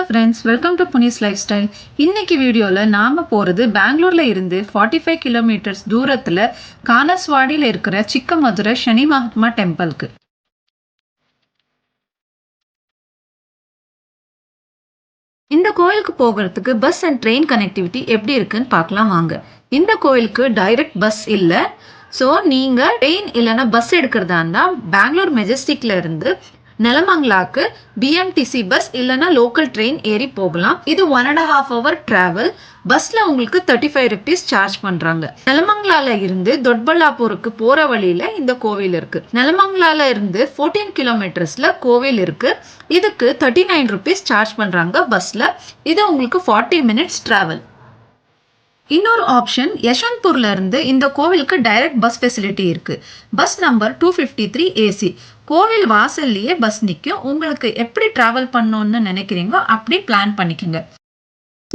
Friends, welcome to புனிஸ் lifestyle. இன்னைக்கு வீடியோவில் நாம் போகிறது பெங்களூரில் இருந்து 45 கிலோமீட்டர்ஸ் தூரத்தில் கானஸ்வாடியில் இருக்கிற சிக்கமதுரை சனி மகாத்மா டெம்பிளுக்கு. இந்த கோயிலுக்கு போகிறதுக்கு பஸ் அண்ட் ட்ரெயின் கனெக்டிவிட்டி எப்படி இருக்குன்னு பார்க்கலாம் வாங்க. இந்த கோயிலுக்கு டைரக்ட் பஸ் இல்லை. ஸோ நீங்கள் ட்ரெயின் இல்லைன்னா பஸ் எடுக்கிறதா இருந்தால் பெங்களூர் மெஜஸ்டிக்ல இருந்து நெலமங்கலாக்கு பிஎம்டிசி பஸ் இல்லைன்னா லோக்கல் ட்ரெயின் ஏறி போகலாம். இது 1.5 hour டிராவல். பஸ்ல உங்களுக்கு 35 rupees சார்ஜ் பண்றாங்க. நெலமங்கலால இருந்து தொட்பல்லாப்பூருக்கு போற வழியில இந்த கோவில் இருக்கு. நெலமங்கலால இருந்து 14 கிலோமீட்டர்ஸ்ல கோவில் இருக்கு. இதுக்கு 39 rupees சார்ஜ் பண்றாங்க பஸ்ல. இது உங்களுக்கு 40 minutes டிராவல். இன்னொரு ஆப்ஷன், யஷ்வந்த்பூர்ல இருந்து இந்த கோவிலுக்கு டைரக்ட் பஸ் ஃபெசிலிட்டி இருக்கு. Bus number 253 AC. கோவில் வாசல்லையே பஸ் நிற்கும். உங்களுக்கு எப்படி டிராவல் பண்ணணும்னு நினைக்கிறீங்களோ அப்படி பிளான் பண்ணிக்கோங்க.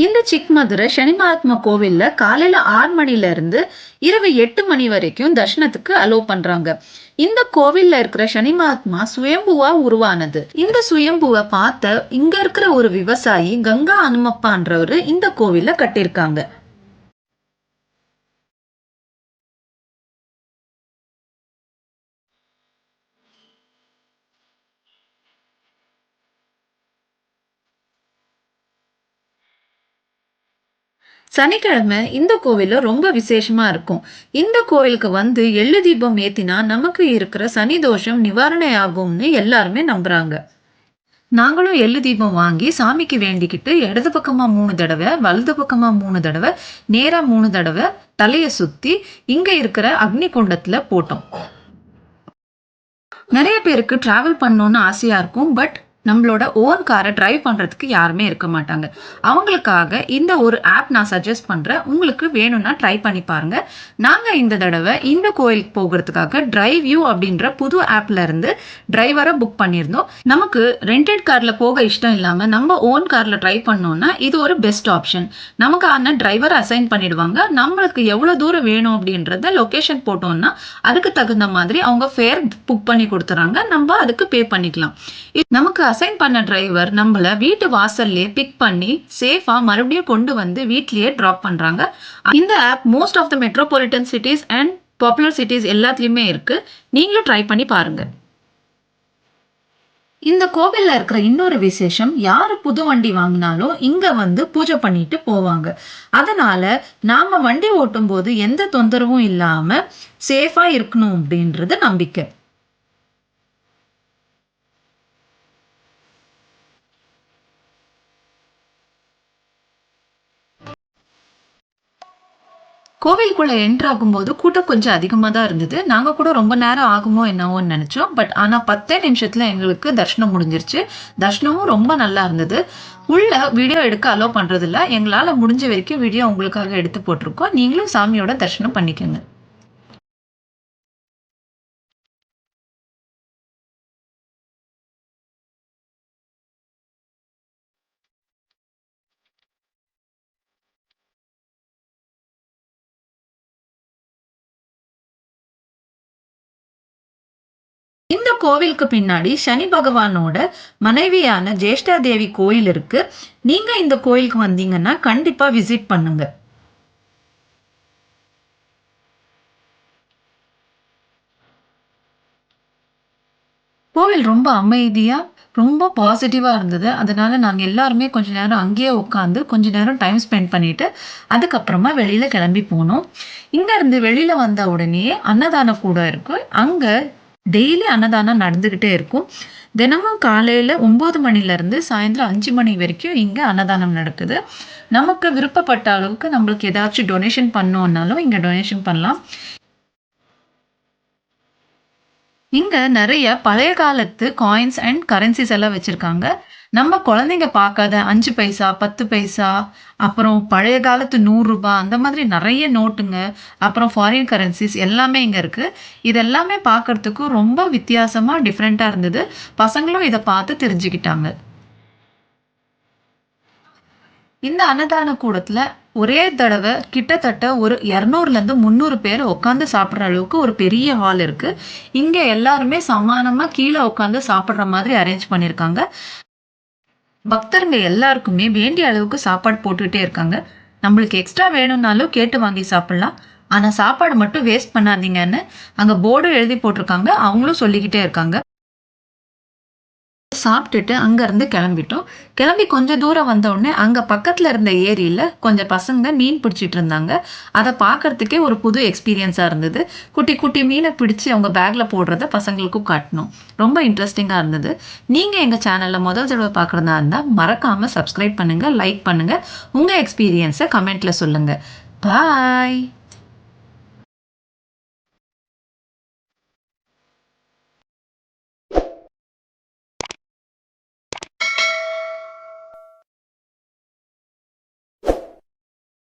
இந்த சிக்மதுரை சனி மகாத்மா கோவில்ல காலையில 6 மணில இருந்து இரவு 8 மணி வரைக்கும் தர்ஷனத்துக்கு அலோவ் பண்றாங்க. இந்த கோவில்ல இருக்கிற சனி மகாத்மா சுயம்புவா உருவானது. இந்த சுயம்புவை பார்த்த இங்க இருக்கிற ஒரு விவசாயி கங்கா அனுமப்பான்றவரு இந்த கோவில கட்டியிருக்காங்க. சனிக்கிழமை இந்த கோவில்ல ரொம்ப விசேஷமா இருக்கும். இந்த கோவிலுக்கு வந்து எள்ளு தீபம் ஏத்தினா நமக்கு இருக்கிற சனி தோஷம் நிவாரணை ஆகும்னு எல்லாருமே நம்புறாங்க. நாங்களும் எள்ளு தீபம் வாங்கி சாமிக்கு வேண்டிக்கிட்டு இடது பக்கமா 3 தடவை, வலது பக்கமா 3 தடவை, நேரா 3 தடவை தலையை சுத்தி இங்க இருக்கிற அக்னி குண்டத்துல போட்டோம். நிறைய பேருக்கு டிராவல் பண்ணணும்னு ஆசையா இருக்கும். பட் நம்மளோட ஓன் காரை டிரைவ் பண்ணுறதுக்கு யாருமே இருக்க மாட்டாங்க. அவங்களுக்காக இந்த ஒரு ஆப் நான் சஜஸ்ட் பண்ணுறேன். உங்களுக்கு வேணும்னா ட்ரை பண்ணி பாருங்க. நாங்கள் இந்த தடவை இந்த கோயிலுக்கு போகிறதுக்காக டிரைவ் யூ அப்படின்ற புது ஆப்ல இருந்து டிரைவரை புக் பண்ணியிருந்தோம். நமக்கு ரெண்டட் காரில் போக இஷ்டம் இல்லாமல் நம்ம ஓன் காரில் ட்ரை பண்ணோம்னா இது ஒரு பெஸ்ட் ஆப்ஷன். நமக்கான டிரைவர் அசைன் பண்ணிடுவாங்க. நம்மளுக்கு எவ்வளோ தூரம் வேணும் அப்படின்றத லொக்கேஷன் போட்டோம்னா அதுக்கு தகுந்த மாதிரி அவங்க ஃபேர் புக் பண்ணி கொடுத்துறாங்க. நம்ம அதுக்கு பே பண்ணிக்கலாம். நமக்கு அசைன் பண்ண டிரைவர் நம்மள வீட்டு வாசல்லே பிக் பண்ணி சேஃபா மறுபடியும் கொண்டு வந்து வீட்லயே டிராப் பண்றாங்க. இந்த app most of the metropolitan cities and popular cities எல்லாத்துலயுமே இருக்கு. நீங்களும் ட்ரை பண்ணி பாருங்க. இந்த கோவில்ல இருக்கிற இன்னொரு விசேஷம், யாரு புது வண்டி வாங்கினாலும் இங்க வந்து பூஜை பண்ணிட்டு போவாங்க. அதனால நாம வண்டி ஓட்டும் போது எந்த தொந்தரவும் இல்லாம சேஃபா இருக்கணும் அப்படின்றது நம்பிக்கை. கோவிலுக்குள்ள என்ட்ரு ஆகும்போது கூட்டம் கொஞ்சம் அதிகமாக தான் இருந்தது. நாங்கள் கூட ரொம்ப நேரம் ஆகுமோ என்னவோன்னு நினச்சோம். பட் ஆனால் 10 நிமிஷத்தில் எங்களுக்கு தர்ஷனம் முடிஞ்சிருச்சு. தர்ஷனமும் ரொம்ப நல்லா இருந்தது. உள்ள வீடியோ எடுக்க அலோவ் பண்ணுறதில்ல. எங்களால் முடிஞ்ச வரைக்கும் வீடியோ உங்களுக்காக எடுத்து போட்டிருக்கோம். நீங்களும் சாமியோட தர்ஷனம் பண்ணிக்கோங்க. இந்த கோவிலுக்கு பின்னாடி சனி பகவானோட மனைவியான ஜேஷ்டா தேவி கோயில் இருக்கு. நீங்க இந்த கோயிலுக்கு வந்தீங்கன்னா கண்டிப்பா விசிட் பண்ணுங்க. கோவில் ரொம்ப அமைதியா, ரொம்ப பாசிட்டிவா இருந்தது. அதனால நாங்க எல்லாருமே கொஞ்ச நேரம் அங்கேயே உட்காந்து கொஞ்ச நேரம் டைம் ஸ்பெண்ட் பண்ணிட்டு அதுக்கப்புறமா வெளியில கிளம்பி போனோம். இங்க இருந்து வெளியில வந்த உடனே அன்னதானம் கூட இருக்கு. அங்க டெய்லி அன்னதானம் நடந்துகிட்டே இருக்கும். தினமும் காலையில 9 மணில இருந்து சாயந்தரம் 5 மணி வரைக்கும் இங்க அன்னதானம் நடக்குது. நமக்கு விருப்பப்பட்ட அளவுக்கு நம்மளுக்கு ஏதாச்சும் டொனேஷன் பண்ணோம்னாலும் இங்க டொனேஷன் பண்ணலாம். இங்க நிறைய பழைய காலத்து காயின்ஸ் அண்ட் கரன்சிஸ் எல்லாம் வச்சிருக்காங்க. நம்ம குழந்தைங்க பார்க்காத 5 பைசா, 10 பைசா, அப்புறம் பழைய காலத்து ₹100 அந்த மாதிரி நிறைய நோட்டுங்க, அப்புறம் ஃபாரின் கரன்சிஸ் எல்லாமே இங்க இருக்கு. இது எல்லாமே பார்க்கறதுக்கு ரொம்ப வித்தியாசமா டிஃப்ரெண்ட்டா இருந்தது. பசங்களும் இத பார்த்து தெரிஞ்சுக்கிட்டாங்க. இந்த அன்னதான கூடத்துல ஒரே தடவை கிட்டத்தட்ட ஒரு 200லேருந்து 300 பேர் உட்காந்து சாப்பிட்ற அளவுக்கு ஒரு பெரிய ஹால் இருக்கு. இங்க எல்லாருமே சமானமா கீழே உட்காந்து சாப்பிட்ற மாதிரி அரேஞ்ச் பண்ணியிருக்காங்க. பக்தருங்க எல்லாருக்குமே வேண்டிய அளவுக்கு சாப்பாடு போட்டுக்கிட்டே இருக்காங்க. நம்மளுக்கு எக்ஸ்ட்ரா வேணும்னாலும் கேட்டு வாங்கி சாப்பிடலாம். ஆனா சாப்பாடு மட்டும் வேஸ்ட் பண்ணாதீங்கன்னு அங்க போர்டும் எழுதி போட்டிருக்காங்க. அவங்களும் சொல்லிக்கிட்டே இருக்காங்க. சாப்பிட்டுட்டு அங்கருந்து கிளம்பிட்டோம். கிளம்பி கொஞ்சம் தூரம் வந்தவுடனே, அங்க பக்கத்துல இருந்த ஏரியில கொஞ்சம் பசங்க மீன் பிடிச்சிட்டு இருந்தாங்க. அத பார்க்கறதுக்கே ஒரு புது எக்ஸ்பீரியன்ஸா இருந்தது. குட்டி, குட்டி மீன பிடிச்சு அவங்க பேக்ல போடுறத பசங்களுக்கும் காட்டுனோம். ரொம்ப இன்ட்ரஸ்டிங்கா இருந்தது. நீங்க எங்க சேனல்ல முதல் தடவ பார்க்குறதா இருந்தா, மறக்காம சப்ஸ்கிரைப் பண்ணுங்க, லைக் பண்ணுங்க. உங்க எக்ஸ்பீரியன்ஸ கமெண்ட்ல சொல்லுங்க. பாய்.